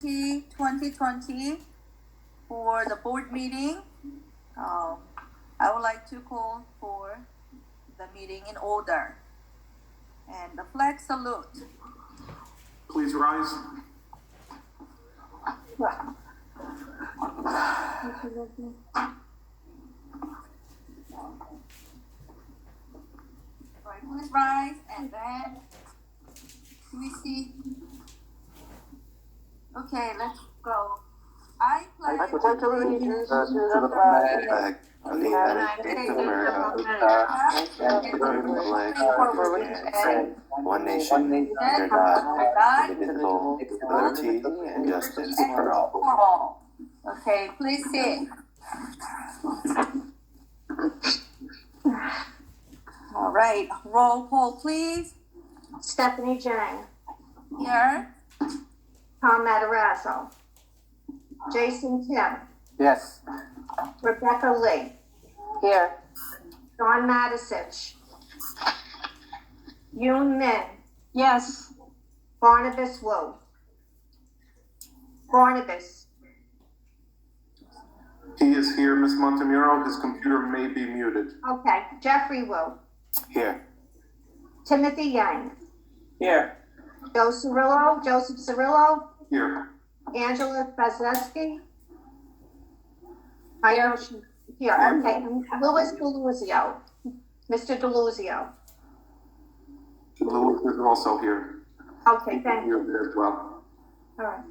2020 for the board meeting. I would like to call for the meeting in order. And the flag salute. Please rise. Right, please rise, and then we see. Okay, let's go. I pledge allegiance to the flag of the United States of America and to the republic for which it stands, one nation, under God, indivisible, with liberty and justice for all. Okay, please sit. All right, roll call, please. Stephanie Jang, Here. Tom Matarazzo, Jason Kim, Yes. Rebecca Lee, Here. Don Matisich, Yoon Min, Yes. Barnabas Wu, Barnabas, He is here, Ms. Montemuro. His computer may be muted. okay, Jeffrey Wu, Here. Timothy Yang, Here. Joseph Cirillo, Here. Angela Bezleski. I know she, here, okay, and Louis Deluzio, Mr. Deluzio. Louis is also here. Okay, thank you. Here as well. All right.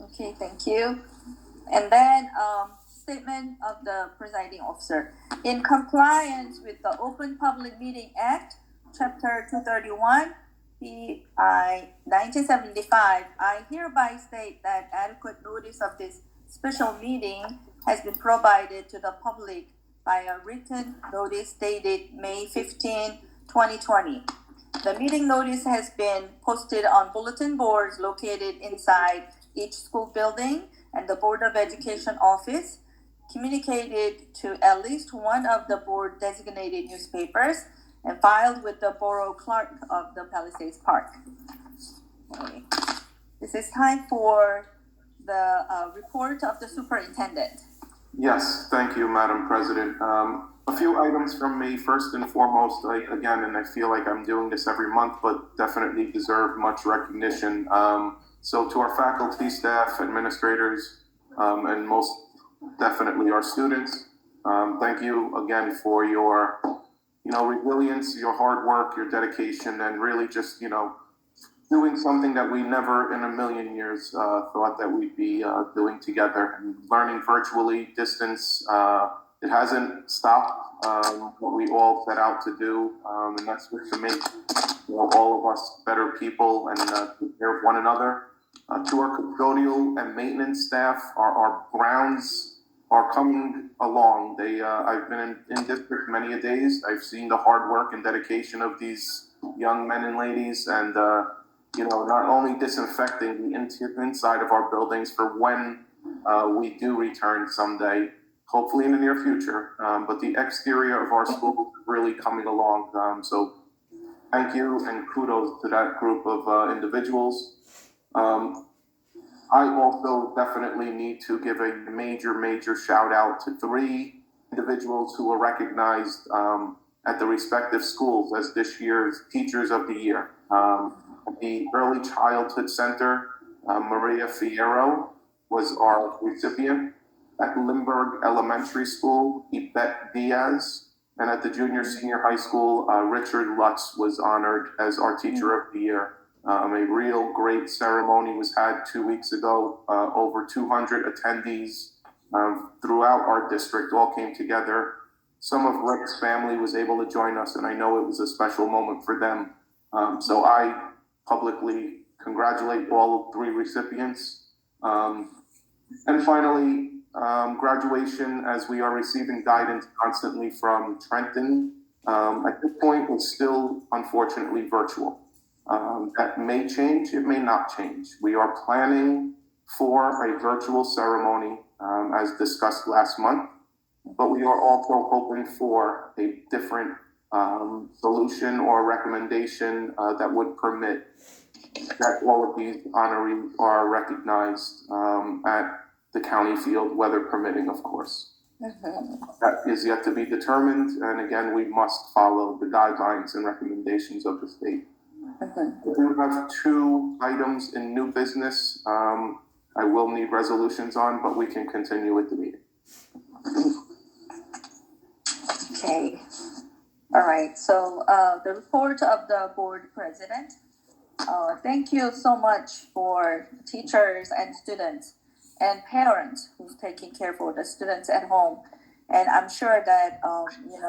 Okay, thank you. And then, statement of the presiding officer. In compliance with the Open Public Meeting Act, Chapter 231, BI 1975, I hereby state that adequate notice of this special meeting has been provided to the public by a written notice dated May 15, 2020. The meeting notice has been posted on bulletin boards located inside each school building and the Board of Education office, communicated to at least one of the board designated newspapers, and filed with the borough clerk of the Palisades Park. Okay. This is time for the report of the superintendent. Yes, thank you, Madam President. A few items from me. First and foremost, and I feel like I'm doing this every month, but definitely deserve much recognition. So to our faculty, staff, administrators, and most definitely our students, thank you again for your, resilience, your hard work, your dedication, and really just, doing something that we never in a million years thought that we'd be doing together. And learning virtually, distance, it hasn't stopped what we all set out to do, and that's just to make all of us better people and take care of one another. To our custodial and maintenance staff, our grounds are coming along. I've been in district many a days. I've seen the hard work and dedication of these young men and ladies, and not only disinfecting the inside of our buildings for when we do return someday, hopefully in the near future, but the exterior of our school is really coming along. So thank you and kudos to that group of individuals. I also definitely need to give a major shout out to 3 individuals who were recognized at the respective schools as this year's Teachers of the Year. The Early Childhood Center, Maria Fierro was our recipient. At Lindbergh Elementary School, Yvette Diaz. And at the junior senior high school, Richard Lutz was honored as our Teacher of the Year. A real great ceremony was had 2 weeks ago. Over 200 attendees throughout our district all came together. Some of Rick's family was able to join us, and I know it was a special moment for them. So I publicly congratulate all 3 recipients. And finally, graduation, as we are receiving guidance constantly from Trenton, at this point is still unfortunately virtual. That may change, it may not change. We are planning for a virtual ceremony, as discussed last month, but we are also hoping for a different solution or recommendation that would permit that all of these honorees are recognized at the county field, weather permitting, of course. That is yet to be determined, and again, we must follow the guidelines and recommendations of the state. We have 2 items in new business. I will need resolutions on, but we can continue with the meeting. Okay. All right. So the report of the board president. Thank you so much for teachers and students and parents who's taking care for the students at home. And I'm sure that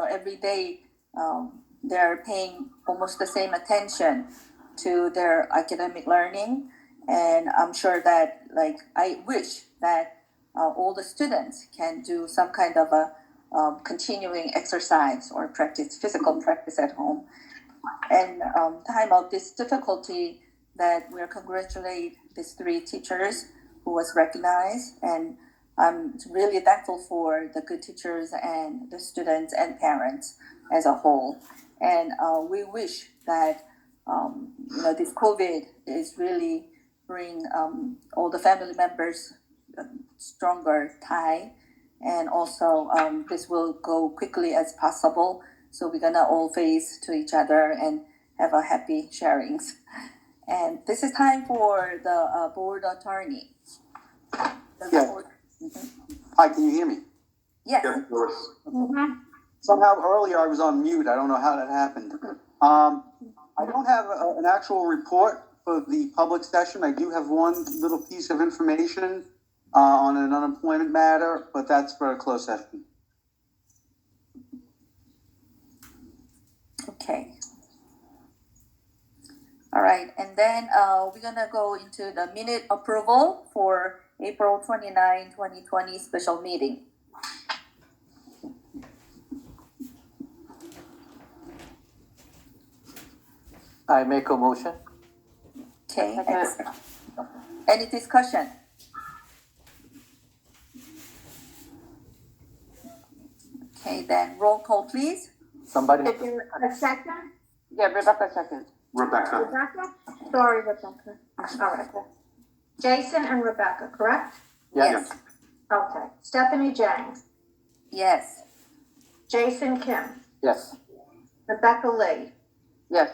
every day they're paying almost the same attention to their academic learning. And I'm sure that I wish that all the students can do some kind of a continuing exercise or physical practice at home. And time of this difficulty, that we're congratulate these 3 teachers who was recognized, and I'm really thankful for the good teachers and the students and parents as a whole. And we wish that this COVID is really bring all the family members stronger tie, and also this will go quickly as possible. So we're gonna all face to each other and have a happy sharings. And this is time for the board attorney. Hi, can you hear me? Yes. Yes, of course. Somehow earlier I was on mute. I don't know how that happened. I don't have an actual report for the public session. I do have one little piece of information on an unemployment matter, but that's for a closed session. Okay. All right, and then we're gonna go into the minute approval for April 29, 2020 special meeting. I make a motion. Okay. Any discussion? Okay, then roll call, please. Somebody. Is there a second? Yeah, Rebecca second. Rebecca. Rebecca? Sorry, Rebecca. All right. Jason and Rebecca, correct? Yes. Okay. Stephanie Jang, Yes. Jason Kim, Yes. Rebecca Lee. Yes.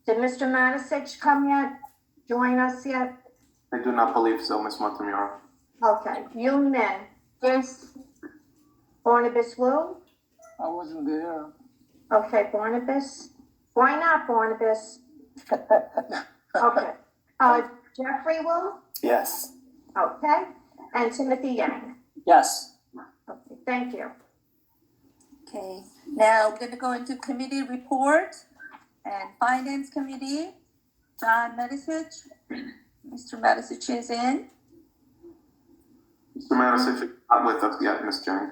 Did Mr. Matisich come yet? Join us yet? I do not believe so, Ms. Montemuro. Okay. Yoon Min. Yes. Barnabas Wu? I wasn't there. Okay, Barnabas. Why not Barnabas? Okay. Jeffrey Wu? Yes. Okay. And Timothy Yang. Yes. Okay, thank you. Okay, now we're gonna go into committee report and finance committee. John Medisich. Mr. Medisich is in. Mr. Matisich is not with us yet, Ms. Jang.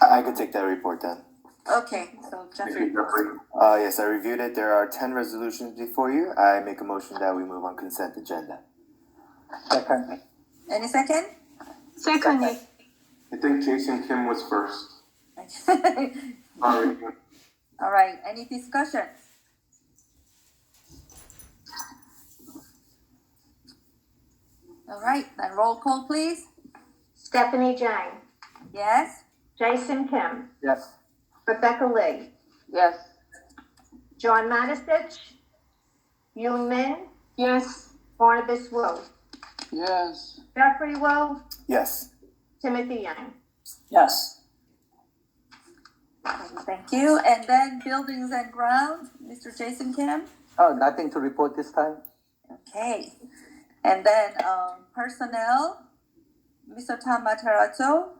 I could take that report then. Okay, so Thank Jeffrey. you, Jeffrey. Yes, I reviewed it. There are 10 resolutions before you. I make a motion that we move on consent agenda. Second. Any second? Second. I think Jason Kim was first. All Sorry. right, any discussion? All right, then roll call, please. Stephanie Jang, Yes? Jason Kim, Yes. Rebecca Lee, Yes. John Matisich, Yoon Min, Yes. Barnabas Wu, Yes. Jeffrey Wu, Yes. Timothy Yang. Yes. Thank you. And then buildings and grounds, Mr. Jason Kim. Oh, nothing to report this time? Okay. And then personnel, Mr. Tom Matarazzo.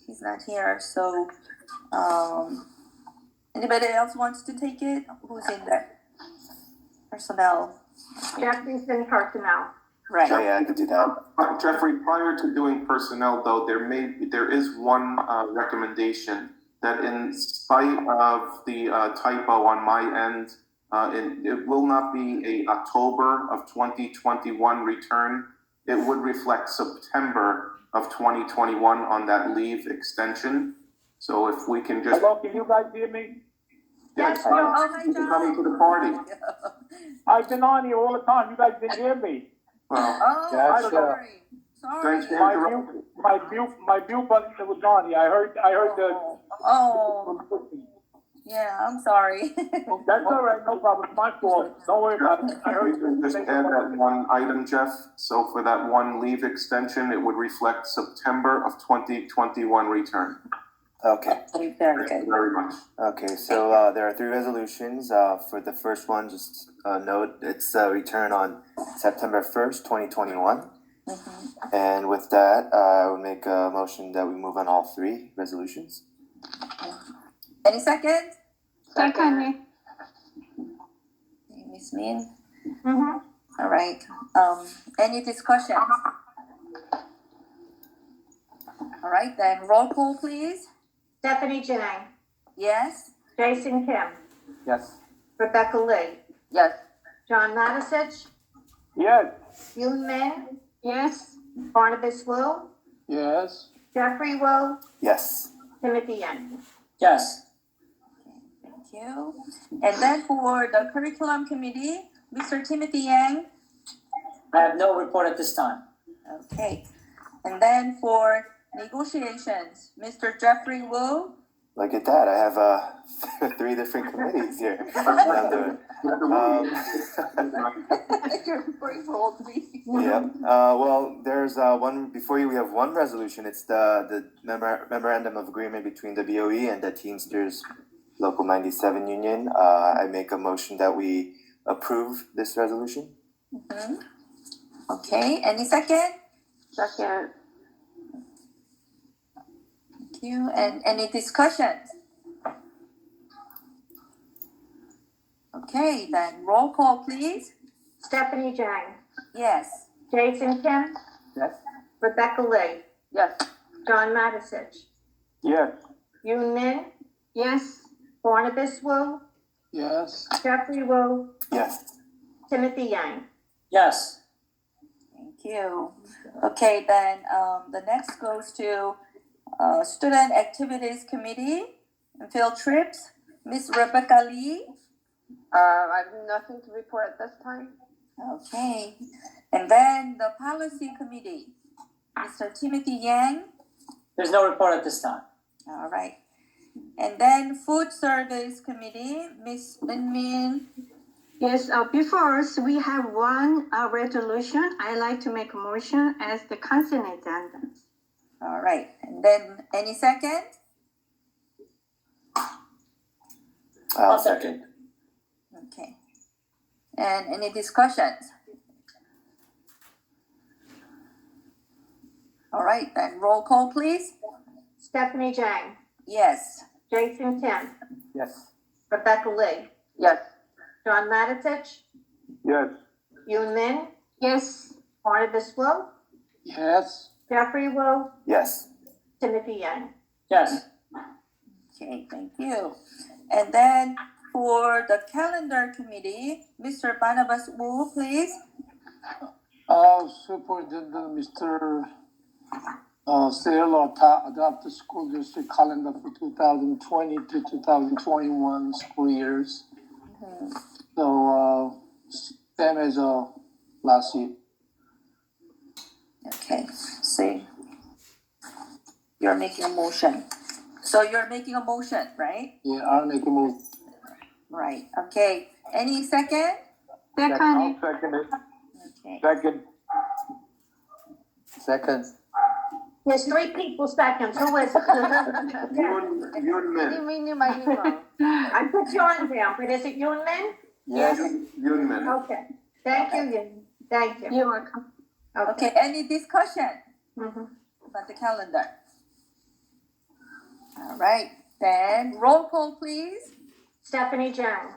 He's not here, so anybody else wants to take it? Who's in there? Personnel. Jeffrey's in personnel. Right. Oh, yeah, I could do that. Jeffrey, prior to doing personnel though, there is one recommendation that in spite of the typo on my end, it will not be a October of 2021 return. It would reflect September of 2021 on that leave extension. So if we can just. Hello, can you guys hear me? Yes, Oh, hi, You're coming to the party. I've been on here all the time. You guys didn't hear me. Well, Oh, Gotcha. sorry. Thanks for Sorry. interrupting. My mute button was on here. I heard the. Oh, yeah, I'm sorry. That's all right, no problem. It's my fault. Don't worry about it. I heard you. Just add that one item, Jeff. So for that one leave extension, it would reflect September of 2021 return. Okay, Very Thank good. you very much. okay, so, there are three resolutions, for the first one, just, note, it's, return on September 1st, 2021. Mhm. And with that, I would make a motion that we move on all three resolutions. Any second? Second. Miss Min? Mm-hmm. All right. Any discussions? All right, then roll call, please. Stephanie Jang, Yes? Jason Kim, Yes. Rebecca Lee, Yes. John Matisich, Yes. Yoon Min. Yes. Barnabas Wu, Yes. Jeffrey Wu, Yes. Timothy Yang. Yes. Thank you. And then for the curriculum committee, Mr. Timothy Yang. I have no report at this time. Okay. And then for negotiations, Mr. Jeffrey Wu. Look at that, I have, three different committees here. You're grateful to me. Yeah, well, there's, one, before you, we have one resolution, it's the memorandum of agreement between the BOE and the Teamsters Local 97 Union. I make a motion that we approve this resolution. Mhm. Okay, any second? Second. Thank you. And any discussions? Okay, then roll call, please. Stephanie Jang, Yes. Jason Kim, Yes. Rebecca Lee, Yes. John Matisich, Yes. Yoon Min. Yes. Barnabas Wu, Yes. Jeffrey Wu, Yes. Timothy Yang. Yes. Thank you. Okay, then the next goes to Student Activities Committee and Field Trips. Miss Rebecca Lee. I have nothing to report at this time. Okay. And then the Policy Committee, Mr. Timothy Yang. There's no report at this time. All right. And then Food Service Committee, Miss Min Min. Yes, before us, we have one resolution. I like to make a motion as the consent agenda. All right. And then any second? I'll second. Okay. And any discussions? All right, then roll call, please. Stephanie Jang, Yes. Jason Kim, Yes. Rebecca Lee, Yes. John Matisich, Yes. Yoon Min, Yes. Barnabas Wu, Yes. Jeffrey Wu, Yes. Timothy Yang. Yes. Okay, thank you. And then for the Calendar Committee, Mr. Barnabas Wu, please. Superintendent Mr. Saylor adopt the school district calendar for 2020 to 2021 school years. So, same as last year. Okay, see. You're making a motion. So you're making a motion, right? Yeah, I'll make a move. Right, okay. Any second? Second. second it. Okay. Second. Second. There's three people second, who is it? Yoon Min. I put John down, but is it Yoon Min? Yes. Yoon Min. Okay, thank you, Yoon. Thank you. You're welcome. Okay, any discussion Mhm. about the calendar? All right, then roll call, please. Stephanie Jang,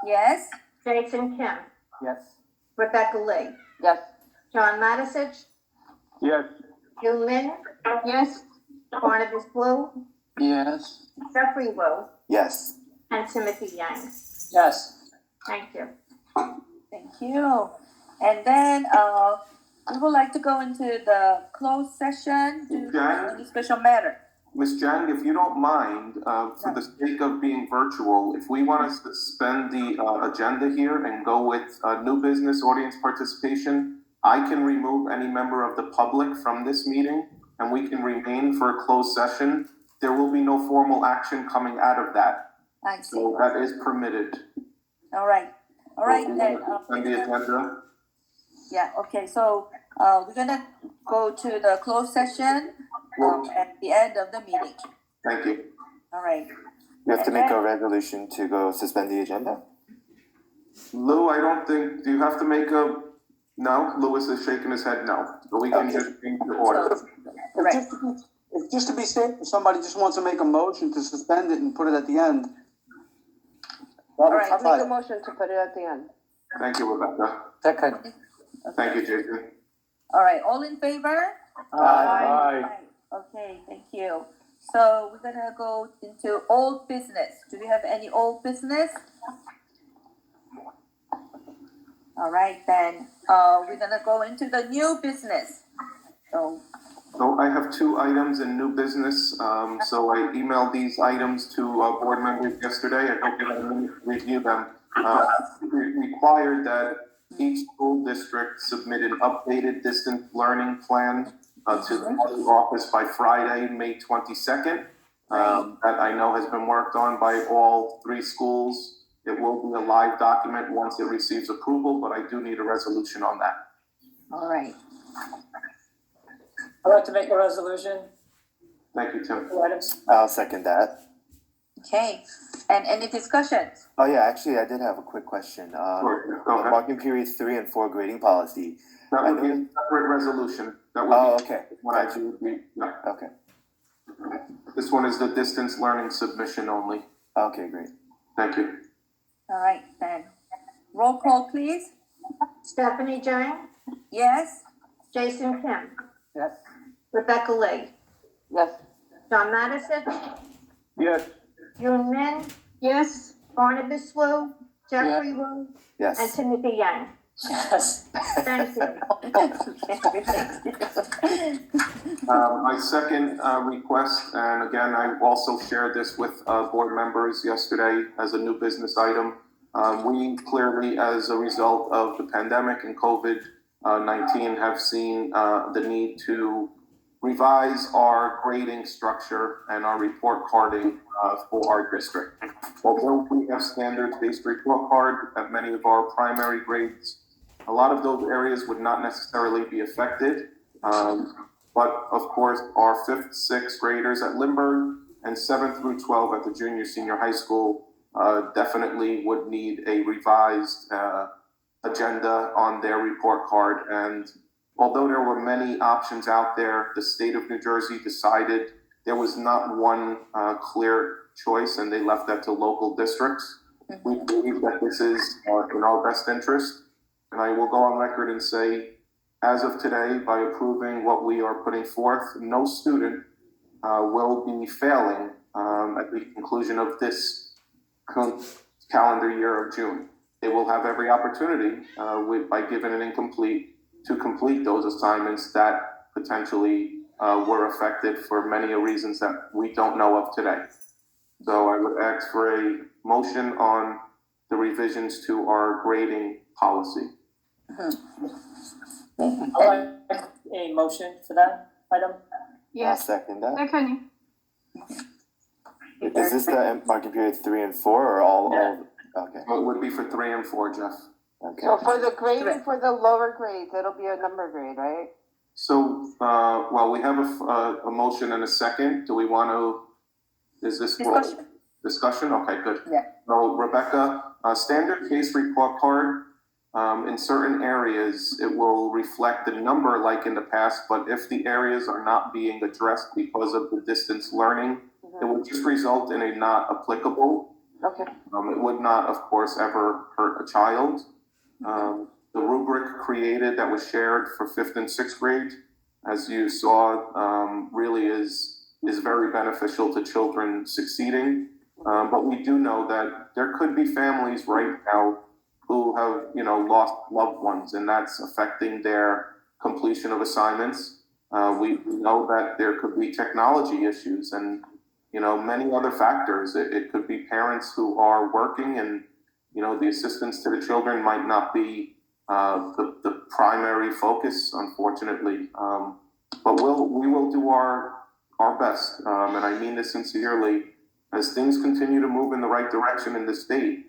Yes? Jason Kim, Yes. Rebecca Lee, Yes. John Matisich, Yes. Yoon Min, Yes. Barnabas Wu, Yes. Jeffrey Wu, Yes. and Timothy Yang. Yes. Thank you. Thank you. And then we would like to go into the closed session to Okay. any special matter. Ms. Jang, if you don't mind, for the sake of being virtual, if we want to suspend the agenda here and go with new business audience participation, I can remove any member of the public from this meeting and we can remain for a closed session. There will be no formal action coming out of that. I see. So that is permitted. All right. All right, then. Suspend the agenda. Yeah, okay, so, we're gonna go to the closed session, at the end of the meeting. Thank you. All right. We have to make a resolution to go suspend the agenda? Lou, I don't think, do you have to make a, no? Louis is shaking his head no. But we can just change the order. Right. Just to be safe, if somebody just wants to make a motion to suspend it and put it at the end. All right. I'll make a motion to put it at the end. Thank you, Rebecca. Second. Thank you, Jason. All right, all in favor? Aye. Okay, thank you. So we're gonna go into old business. Do we have any old business? All right, then, we're gonna go into the new business. So, So I have two items in new business. So I emailed these items to board members yesterday. I hope you had a minute to review them. We required that each school district submit an updated distance learning plan to the office by Friday, May 22nd. That I know has been worked on by all three schools. It will be a live document once it receives approval, but I do need a resolution on that. all right. I'd like to make a resolution. Thank you, Tim. Two items. I'll second that. Okay, and any discussions? Oh yeah, actually, I did have a quick question. Sure, go ahead. Marking periods 3 and 4 grading policy. That would be a separate resolution. That would Oh, be okay. what I do. Yeah. Okay. This one is the distance learning submission only. Okay, great. Thank you. All right, then. Roll call, please. Stephanie Jang, Yes? Jason Kim, Yes. Rebecca Lee, Yes. John Madison, Yes. Yun Min, Yes. Barnabas Wu, Jeffrey Wu, and Yes. Timothy Yang. Yes. Thank you. My second request, and again, I also shared this with board members yesterday as a new business item. We clearly, as a result of the pandemic and COVID-19, have seen the need to revise our grading structure and our report carding for our district. Although we have standards-based report card at many of our primary grades, a lot of those areas would not necessarily be affected. But of course, our 5th, 6th graders at Lindbergh and 7th through 12 at the junior, senior high school definitely would need a revised agenda on their report card. And although there were many options out there, the state of New Jersey decided there was not one clear choice, and they left that to local districts. We believe that this is in our best interest. And I will go on record and say, as of today, by approving what we are putting forth, no student will be failing at the conclusion of this calendar year of June. They will have every opportunity, by given an incomplete, to complete those assignments that potentially were affected for many reasons that we don't know of today. So I would ask for a motion on the revisions to our grading policy. I'd like a motion for that item. I'll Yes. second that. Second. Is this the marking periods 3 and 4 or all? Yeah. Okay. It would be for 3 and 4, Jeff. Okay. So for the grading for the lower grades, it'll be a number grade, right? So, well, we have a motion and a second. Do we want to, is this? Discussion? Discussion? Okay, good. Yeah. So Rebecca, standard case report card, in certain areas, it will reflect the number like in the past, but if the areas are not being addressed because of the distance learning, it would just result in a not applicable. Okay. It would not, of course, ever hurt a child. The rubric created that was shared for 5th and 6th grade, as you saw, really is very beneficial to children succeeding. But we do know that there could be families right now who have, lost loved ones, and that's affecting their completion of assignments. We know that there could be technology issues and, many other factors. It could be parents who are working and, the assistance to the children might not be the primary focus, unfortunately. But we will do our best, and I mean this sincerely. As things continue to move in the right direction in the state,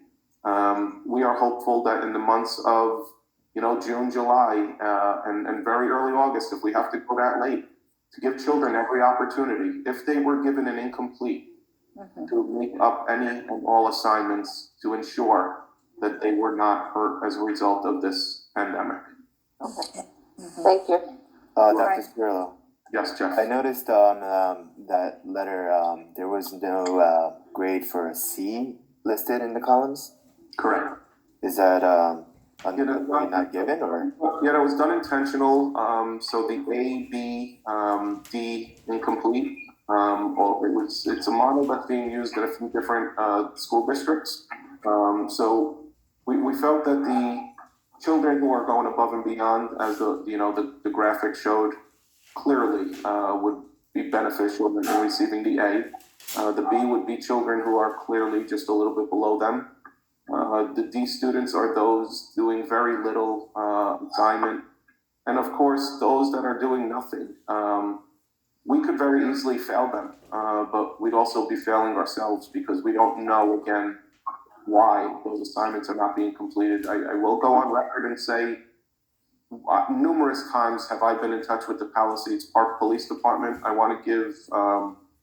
we are hopeful that in the months of June, July, and very early August, if we have to go that late, to give children every opportunity, if they were given an incomplete, to make up any and all assignments to ensure that they were not hurt as a result of this pandemic. Thank you. Dr. Cirillo, Yes, Jeff. I noticed on that letter there was no grade for a C listed in the columns. Correct. Is that not given or? Yeah, that was done intentional. So the A, B, D incomplete. Or it's a model that's being used in a few different school districts. So we felt that the children who are going above and beyond, as the graphic showed, clearly would be beneficial in receiving the A. The B would be children who are clearly just a little bit below them. The D students are those doing very little assignment. And of course, those that are doing nothing. We could very easily fail them, but we'd also be failing ourselves because we don't know, again, why those assignments are not being completed. I will go on record and say numerous times have I been in touch with the Palisades Park Police Department. I want to give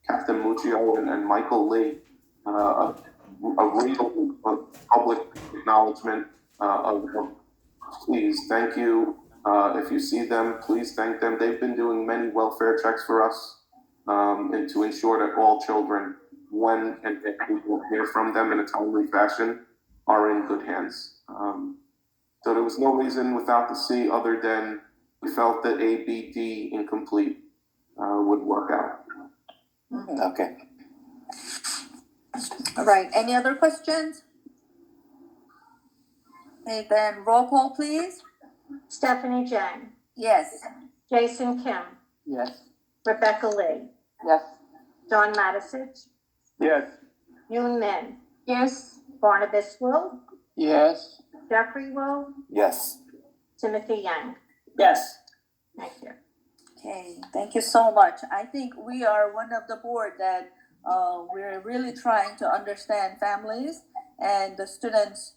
Captain Muccio and Michael Lee a real public acknowledgement of please, thank you. If you see them, please thank them. They've been doing many welfare checks for us and to ensure that all children, when and if we will hear from them in a timely fashion, are in good hands. So there was no reason without the C other than we felt that A, B, D incomplete would work out. Okay. All right, any other questions? Okay, then roll call, please. Stephanie Jang, Yes. Jason Kim, Yes. Rebecca Lee, Yes. John Matisich, Yes. Yoon Min, Yes. Barnabas Wu, Yes. Jeffrey Wu, Yes. Timothy Yang. Yes. Thank you. Okay, thank you so much. I think we are one of the board that we're really trying to understand families and the students